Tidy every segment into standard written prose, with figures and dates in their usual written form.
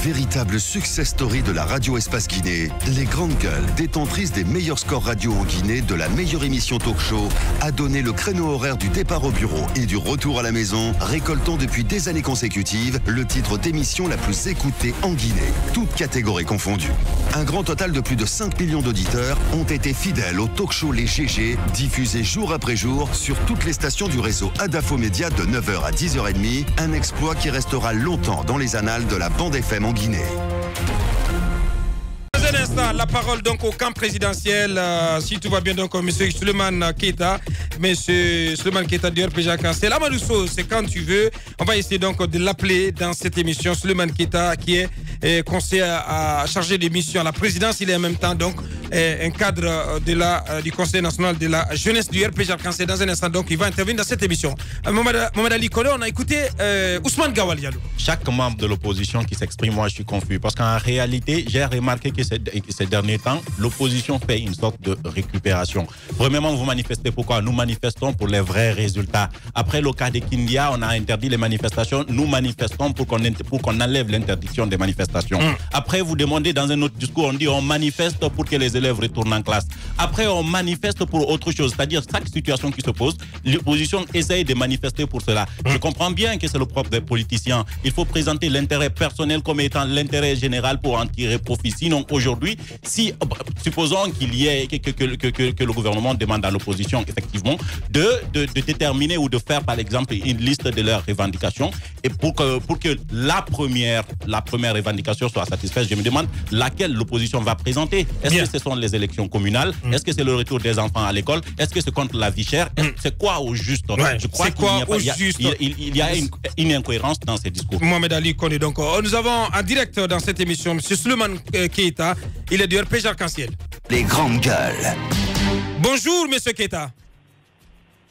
véritable success story de la radio Espace Guinée, les Grandes Gueules, détentrices des meilleurs scores radio en Guinée, de la meilleure émission talk show, a donné le créneau horaire du départ au bureau et du retour à la maison, récoltant depuis des années consécutives le titre d'émission la plus écoutée en Guinée, toutes catégories confondues. Un grand total de plus de 5 millions d'auditeurs ont été fidèles au talk show Les GG, diffusé jour après jour sur toutes les stations du réseau Adafo Média de 9h à 10h30, un exploit qui restera longtemps dans les annales de la bande FM en Guinée. Dans un instant, la parole donc au camp présidentiel, si tout va bien, donc M. Souleymane Keita, M. Souleymane Keita du RPG Cancel. Amadou Sow, c'est quand tu veux. On va essayer donc de l'appeler dans cette émission. Souleymane Keita, qui est conseiller à chargé des missions à la présidence, il est en même temps donc un cadre du Conseil national de la jeunesse du RPG Arc-en-Ciel. Dans un instant, donc, il va intervenir dans cette émission. Mohamed Ali Kone, on a écouté Ousmane Gawal Diallo. Chaque membre de l'opposition qui s'exprime, moi je suis confus. Parce qu'en réalité, j'ai remarqué que ces derniers temps, l'opposition fait une sorte de récupération. Premièrement, vous manifestez pourquoi? Nous manifestons pour les vrais résultats. Après le cas de Kindia, on a interdit les manifestations. Nous manifestons pour qu'on enlève l'interdiction des manifestations. Après, vous demandez dans un autre discours, on dit on manifeste pour que les élèves retournent en classe. Après, on manifeste pour autre chose. C'est-à-dire, chaque situation qui se pose, l'opposition essaye de manifester pour cela. Je comprends bien que c'est le propre des politiciens. Il faut présenter l'intérêt personnel comme étant l'intérêt général pour en tirer profit. Sinon, aujourd'hui, si, supposons qu'il y ait que le gouvernement demande à l'opposition, effectivement, de déterminer ou de faire, par exemple, une liste de leurs revendications, et pour que la première revendication soit satisfaite, je me demande laquelle l'opposition va présenter. Est-ce que ce sont les élections communales? Est-ce que c'est le retour des enfants à l'école? Est-ce que c'est contre la vie chère? C'est quoi au juste? Je crois qu'il y a une incohérence dans ces discours. Mohamed Ali Kone, donc nous avons en direct dans cette émission M. Souleymane Keita, il est du RPG Arc-en-Ciel. Les Grandes Gueules. Bonjour M. Keita.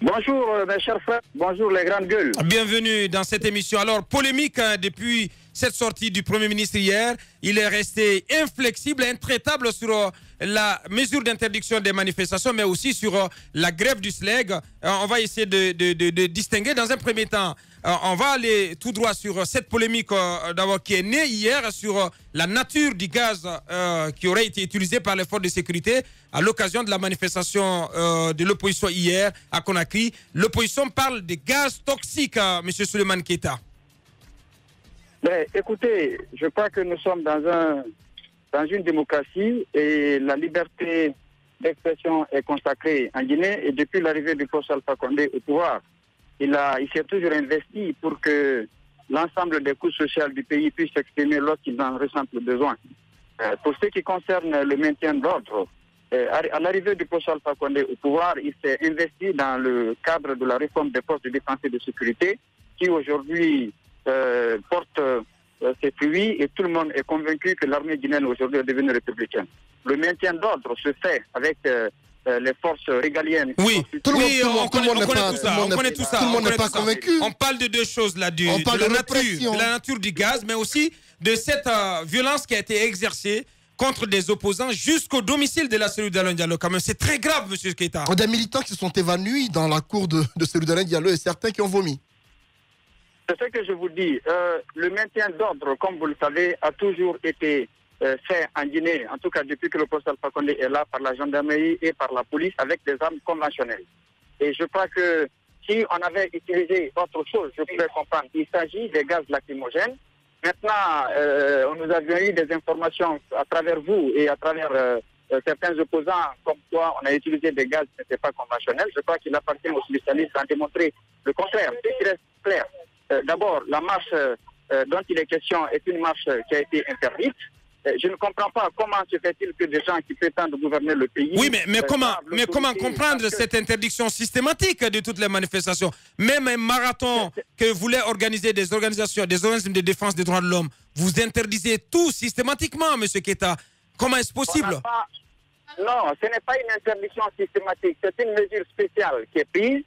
Bonjour mes chers frères, bonjour les Grandes Gueules. Bienvenue dans cette émission. Alors, polémique depuis cette sortie du Premier ministre hier, il est resté inflexible, intraitable sur la mesure d'interdiction des manifestations, mais aussi sur la grève du SLEG. On va essayer de distinguer dans un premier temps. On va aller tout droit sur cette polémique d'abord qui est née hier sur la nature du gaz qui aurait été utilisé par les forces de sécurité à l'occasion de la manifestation de l'opposition hier à Conakry. L'opposition parle de gaz toxiques, M. Souleymane Keita. Mais écoutez, je crois que nous sommes dans une démocratie et la liberté d'expression est consacrée en Guinée. Et depuis l'arrivée du poste Alpha Condé au pouvoir, il s'est toujours investi pour que l'ensemble des couches sociales du pays puissent s'exprimer lorsqu'ils en ressentent le besoin. Pour ce qui concerne le maintien de l'ordre, à l'arrivée du poste Alpha Condé au pouvoir, il s'est investi dans le cadre de la réforme des postes de défense et de sécurité qui aujourd'hui porte ses fruits et tout le monde est convaincu que l'armée guinéenne aujourd'hui est devenue républicaine. Le maintien d'ordre se fait avec les forces régaliennes. Oui, on connaît tout ça. Tout le monde n'est pas convaincu. On parle de deux choses là, de la nature du gaz, mais aussi de cette violence qui a été exercée contre des opposants jusqu'au domicile de la cellule d'Alain Diallo. Quand même, c'est très grave, M. Keita. Des militants qui se sont évanouis dans la cour de cellule d'Alain Diallo et certains qui ont vomi. C'est ce que je vous dis. Le maintien d'ordre, comme vous le savez, a toujours été fait en Guinée, en tout cas depuis que le poste Alpha Condé est là, par la gendarmerie et par la police avec des armes conventionnelles. Et je crois que si on avait utilisé autre chose, je pouvais comprendre. Il s'agit des gaz lacrymogènes. Maintenant, on nous a eu des informations à travers vous et à travers certains opposants, comme quoi on a utilisé des gaz qui n'étaient pas conventionnels. Je crois qu'il appartient aux spécialistes d'en démontrer le contraire. Ce qui reste clair. D'abord, la marche dont il est question est une marche qui a été interdite. Je ne comprends pas comment se fait-il que des gens qui prétendent gouverner le pays... Oui, mais comment comprendre cette interdiction systématique de toutes les manifestations? Même un marathon que voulaient organiser des organismes de défense des droits de l'homme, vous interdisez tout systématiquement, M. Keita. Comment est-ce possible? Non, ce n'est pas une interdiction systématique. C'est une mesure spéciale qui est prise.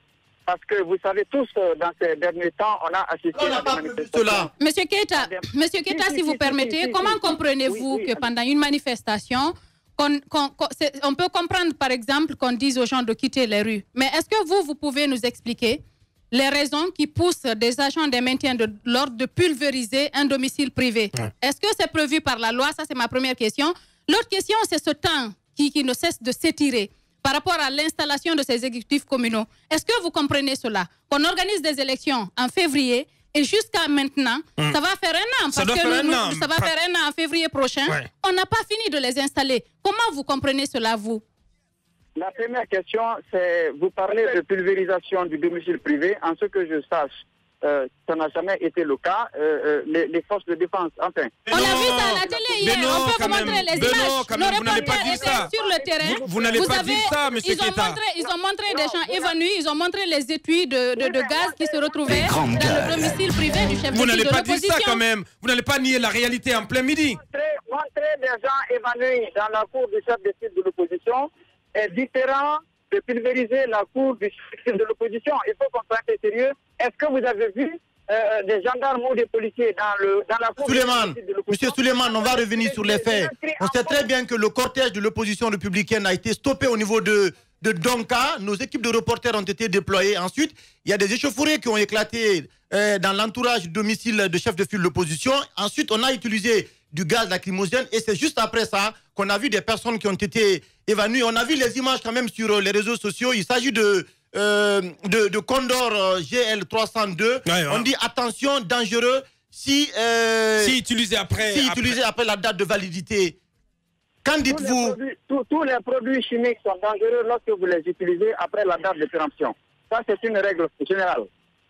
Parce que vous savez tous, dans ces derniers temps, on a assisté à des manifestations. Monsieur Keita, si vous permettez, comment comprenez-vous que pendant une manifestation, on peut comprendre par exemple qu'on dise aux gens de quitter les rues. Mais est-ce que vous pouvez nous expliquer les raisons qui poussent des agents des maintiens de l'ordre de pulvériser un domicile privé. Est-ce que c'est prévu par la loi? Ça, c'est ma première question. L'autre question, c'est ce temps qui ne cesse de s'étirer par rapport à l'installation de ces exécutifs communaux. Est-ce que vous comprenez cela? Qu'on organise des élections en février et jusqu'à maintenant, ça va faire un an. Ça parce va que faire un an en février prochain. Ouais. On n'a pas fini de les installer. Comment vous comprenez cela, vous? La première question, c'est vous parlez de pulvérisation du domicile privé. En ce que je sache, ça n'a jamais été le cas. Les forces de défense, enfin. On a vu ça à la télé hier. On peut vous montrer les images. Vous n'allez pas dire ça. Sur le terrain. Vous n'allez pas dire ça, monsieur Keita. Ils ont montré des gens évanouis. Ils ont montré les étuis de gaz qui se retrouvaient dans le domicile privé du chef de l'opposition. Vous n'allez pas dire ça quand même. Vous n'allez pas nier la réalité en plein midi. Montrer des gens évanouis dans la cour du chef de l'opposition est différent de pulvériser la cour du chef de l'opposition. Il faut qu'on soit un peu sérieux. Est-ce que vous avez vu des gendarmes ou des policiers dans la cour Souleymane, de l'opposition? Monsieur Souleymane, on va revenir sur les faits. On sait très bien que le cortège de l'opposition républicaine a été stoppé au niveau de Donka. Nos équipes de reporters ont été déployées. Ensuite, il y a des échauffourées qui ont éclaté dans l'entourage du domicile de chef de file de l'opposition. Ensuite, on a utilisé du gaz lacrymogène et c'est juste après ça qu'on a vu des personnes qui ont été évanouies. On a vu les images quand même sur les réseaux sociaux. Il s'agit de Condor GL302. On dit attention, dangereux si utilisé après la date de validité. Qu'en dites-vous? Tous les produits chimiques sont dangereux lorsque vous les utilisez après la date de péremption. Ça, c'est une règle générale.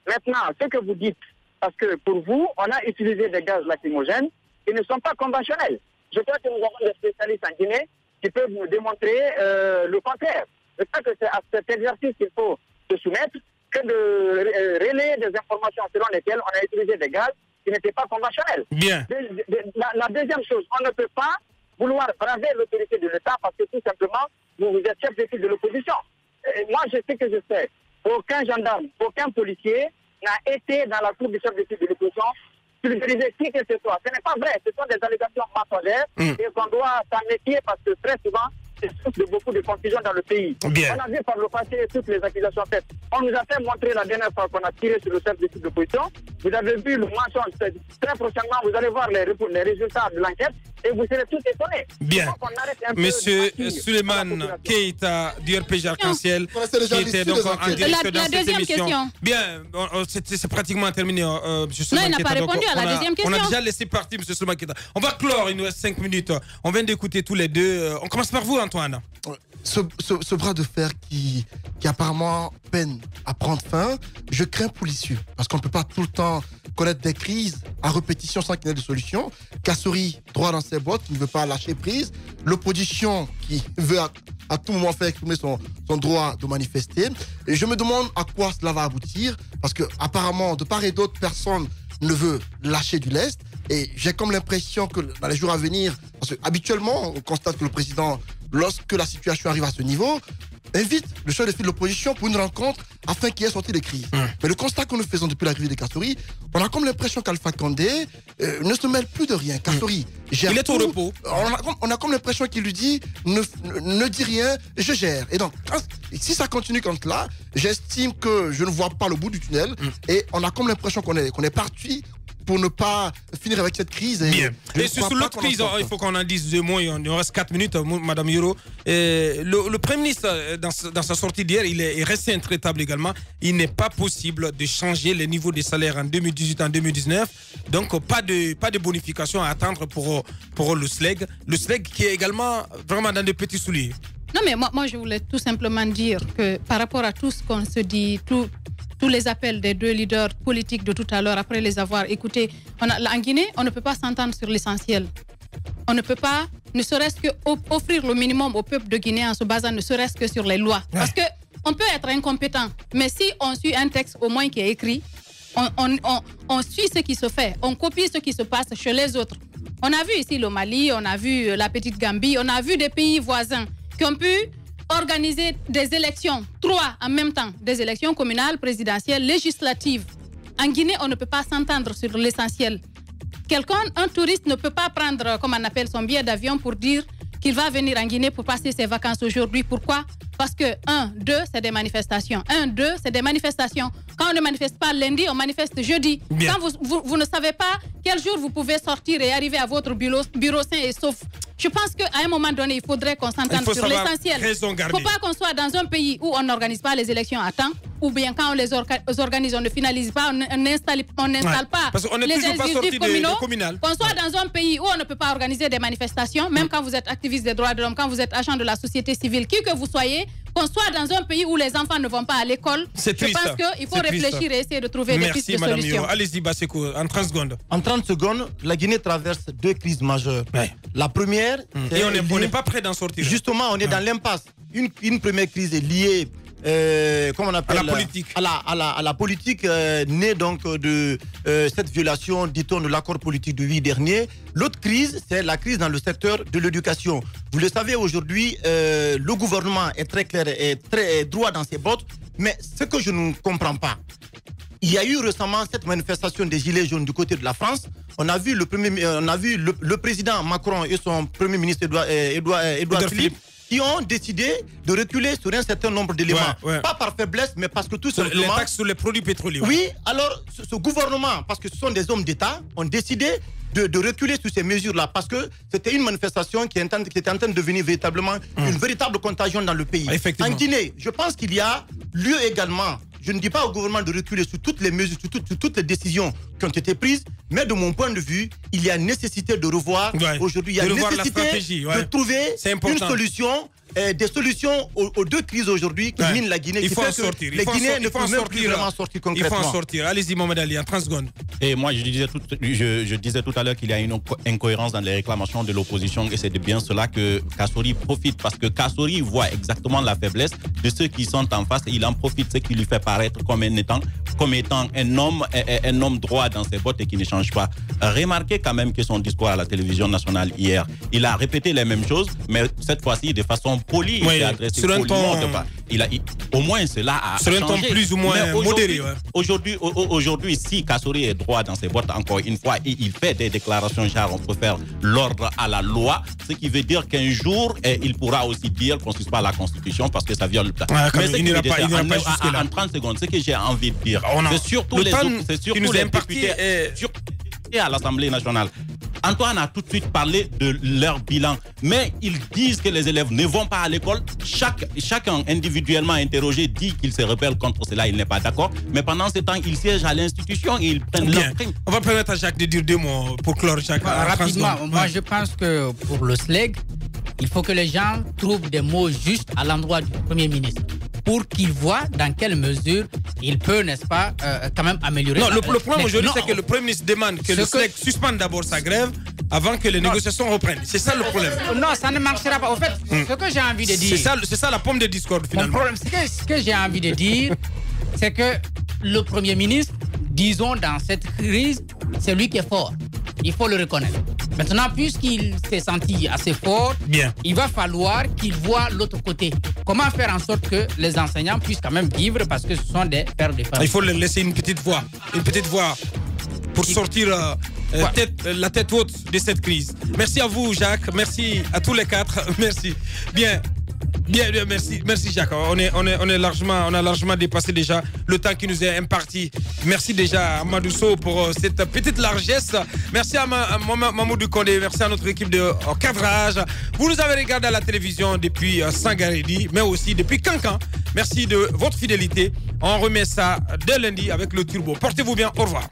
Maintenant, ce que vous dites, parce que pour vous, on a utilisé des gaz lacrymogènes qui ne sont pas conventionnels. Je crois que nous avons des spécialistes en Guinée qui peuvent vous démontrer le contraire. Je crois que c'est à cet exercice qu'il faut se soumettre que de relayer des informations selon lesquelles on a utilisé des gaz qui n'étaient pas conventionnels. Bien. La deuxième chose, on ne peut pas vouloir braver l'autorité de l'État parce que tout simplement, vous êtes chef de file de l'opposition. Moi, je sais que je sais. Aucun gendarme, aucun policier n'a été dans la cour du chef de file de l'opposition pulvériser qui que ce soit. Ce n'est pas vrai. Ce sont des allégations mensongères et qu'on doit s'en méfier parce que très souvent, c'est source de beaucoup de confusion dans le pays. Bien. On a vu par le passé toutes les accusations faites. On nous a fait montrer la dernière fois qu'on a tiré sur le chef de file de l'opposition. Vous avez vu le mensonge. Très prochainement, vous allez voir les résultats de l'enquête et vous serez tous étonnés. Bien. Monsieur Souleymane Keita du RPG Arc-en-Ciel, qui était donc en direct dans cette émission. Bien, c'est pratiquement terminé, monsieur Souleymane Keita. Non, il n'a pas répondu à la deuxième question. On a déjà laissé partir monsieur Souleymane Keita. On va clore, il nous reste 5 minutes. On vient d'écouter tous les deux. On commence par vous, Antoine. Ce bras de fer qui apparemment peine à prendre fin, je crains pour l'issue. Parce qu'on ne peut pas tout le temps connaître des crises à répétition sans qu'il y ait de solution. Kassori, droit dans ses bottes, qui ne veut pas lâcher prise. L'opposition qui veut à tout moment faire exprimer son droit de manifester. Et je me demande à quoi cela va aboutir. Parce que apparemment, de part et d'autre, personne ne veut lâcher du lest. Et j'ai comme l'impression que dans les jours à venir, parce que habituellement, on constate que le président, lorsque la situation arrive à ce niveau, invite le chef de file de l'opposition pour une rencontre afin qu'il y ait sorti des crises. Mais le constat que nous faisons depuis l'arrivée de Kassori, on a comme l'impression qu'Alpha Condé ne se mêle plus de rien. Kassori gère il est au repos. On a comme l'impression qu'il lui dit ne dis rien, je gère. Et donc, si ça continue comme cela, j'estime que je ne vois pas le bout du tunnel et on a comme l'impression qu'on est parti pour ne pas finir avec cette crise. Et sur l'autre crise, il faut qu'on en dise 2 mots. Il nous reste 4 minutes, Madame Yoro. Le Premier ministre, dans sa sortie d'hier, il est resté intraitable également. Il n'est pas possible de changer les niveaux des salaires en 2018, en 2019. Donc, pas de bonification à attendre pour le SLEG. Le SLEG qui est également vraiment dans des petits souliers. Non, mais moi, je voulais tout simplement dire que par rapport à tout ce qu'on se dit, tous les appels des 2 leaders politiques de tout à l'heure, après les avoir écoutés, en Guinée, on ne peut pas s'entendre sur l'essentiel. On ne peut pas, ne serait-ce que offrir le minimum au peuple de Guinée en se basant ne serait-ce que sur les lois. Parce qu'on peut être incompétent, mais si on suit un texte au moins qui est écrit, on suit ce qui se fait, on copie ce qui se passe chez les autres. On a vu ici le Mali, on a vu la petite Gambie, on a vu des pays voisins qui ont pu organiser des élections, 3 en même temps, des élections communales, présidentielles, législatives. En Guinée, on ne peut pas s'entendre sur l'essentiel. Un touriste ne peut pas prendre, comme on appelle, son billet d'avion pour dire qu'il va venir en Guinée pour passer ses vacances aujourd'hui. Pourquoi? Parce que 1, 2, c'est des manifestations. 1, 2, c'est des manifestations. Quand on ne manifeste pas lundi, on manifeste jeudi. Bien. Quand vous ne savez pas quel jour vous pouvez sortir et arriver à votre bureau sain et sauf. Je pense qu'à un moment donné, il faudrait qu'on s'entende sur l'essentiel. Il ne faut pas qu'on soit dans un pays où on n'organise pas les élections à temps, ou bien quand on les organise, on ne finalise pas, on n'installe pas les exécutifs communaux. Qu'on soit dans un pays où on ne peut pas organiser des manifestations, même quand vous êtes activiste des droits de l'homme, quand vous êtes agent de la société civile, qui que vous soyez, qu'on soit dans un pays où les enfants ne vont pas à l'école. Je pense qu'il faut réfléchir et essayer de trouver des pistes de solutions. Allez-y, Basseko, en 30 secondes. En 30 secondes, la Guinée traverse 2 crises majeures. La première... Et on n'est pas prêt d'en sortir. Justement, on est dans l'impasse. Une première crise est liée... comment on appelle, à la politique. À la politique née donc de cette violation, dit-on, de l'accord politique de 8 dernier. L'autre crise, c'est la crise dans le secteur de l'éducation. Vous le savez, aujourd'hui, le gouvernement est très clair et très droit dans ses bottes, mais ce que je ne comprends pas, il y a eu récemment cette manifestation des Gilets jaunes du côté de la France. On a vu le président Macron et son premier ministre Édouard Philippe qui ont décidé de reculer sur un certain nombre d'éléments. Pas par faiblesse, mais parce que tout simplement... Les taxes sur les produits pétroliers. Oui, alors ce gouvernement, parce que ce sont des hommes d'État, ont décidé de reculer sur ces mesures-là, parce que c'était une manifestation qui était en train de devenir véritablement une véritable contagion dans le pays. En Guinée, je pense qu'il y a lieu également... Je ne dis pas au gouvernement de reculer sur toutes les mesures, sur toutes les décisions qui ont été prises, mais de mon point de vue, il y a nécessité de revoir aujourd'hui, il y a nécessité de trouver une solution, des solutions aux 2 crises aujourd'hui qui minent la Guinée. Il faut en sortir. Les Guinéens ne peuvent même plus vraiment sortir concrètement. Il faut en sortir. Allez-y, Mohamed Ali, en 30 secondes. Et moi, je disais tout à l'heure qu'il y a une incohérence dans les réclamations de l'opposition et c'est de bien cela que Kassori profite parce que Kassori voit exactement la faiblesse de ceux qui sont en face et il en profite, ce qui lui fait paraître comme étant un homme droit dans ses bottes et qui ne change pas. Remarquez quand même que son discours à la télévision nationale hier, il a répété les mêmes choses, mais cette fois-ci de façon polie. Il s'est adressé sur un ton... au moins cela a changé. Sur un ton plus ou moins modéré. Aujourd'hui, si Kassori est droit dans ses bottes, encore une fois, il fait des déclarations genre on peut faire l'ordre à la loi, ce qui veut dire qu'un jour, il pourra aussi dire qu'on ne suit pas la Constitution parce que ça viole le mais il n'ira pas jusque-là. En 30 secondes, ce que j'ai envie de dire, c'est surtout les députés à l'Assemblée nationale. Antoine a tout de suite parlé de leur bilan, mais ils disent que les élèves ne vont pas à l'école. Chacun individuellement interrogé dit qu'il se rebelle contre cela, il n'est pas d'accord. Mais pendant ce temps, ils siègent à l'institution et ils prennent leur prime. On va permettre à Jacques de dire 2 mots pour clore Jacques. Rapidement, moi je pense que pour le SLEG, il faut que les gens trouvent des mots justes à l'endroit du Premier ministre pour qu'ils voient dans quelle mesure il peut, n'est-ce pas, quand même améliorer. Non, le problème aujourd'hui, c'est que le Premier ministre demande que le SLEG suspende d'abord sa grève avant que les négociations reprennent. C'est ça le problème. Non, ça ne marchera pas. Au fait, ce que j'ai envie de dire... C'est ça la pomme de discorde, finalement. Ce que j'ai envie de dire, c'est que le Premier ministre, disons, dans cette crise, c'est lui qui est fort. Il faut le reconnaître. Maintenant, puisqu'il s'est senti assez fort, il va falloir qu'il voit l'autre côté. Comment faire en sorte que les enseignants puissent quand même vivre parce que ce sont des pères de famille. Il faut leur laisser une petite voix pour sortir la tête haute de cette crise. Merci à vous, Jacques. Merci à tous les 4. Merci. Bien, merci Jacques. On a largement dépassé déjà le temps qui nous est imparti. Merci déjà à Mamadou Sow pour cette petite largesse. Merci à Mamadou Kondé. Merci à notre équipe de cadrage. Vous nous avez regardé à la télévision depuis Sangaredi, mais aussi depuis Cancan. Merci de votre fidélité. On remet ça dès lundi avec le Turbo. Portez-vous bien. Au revoir.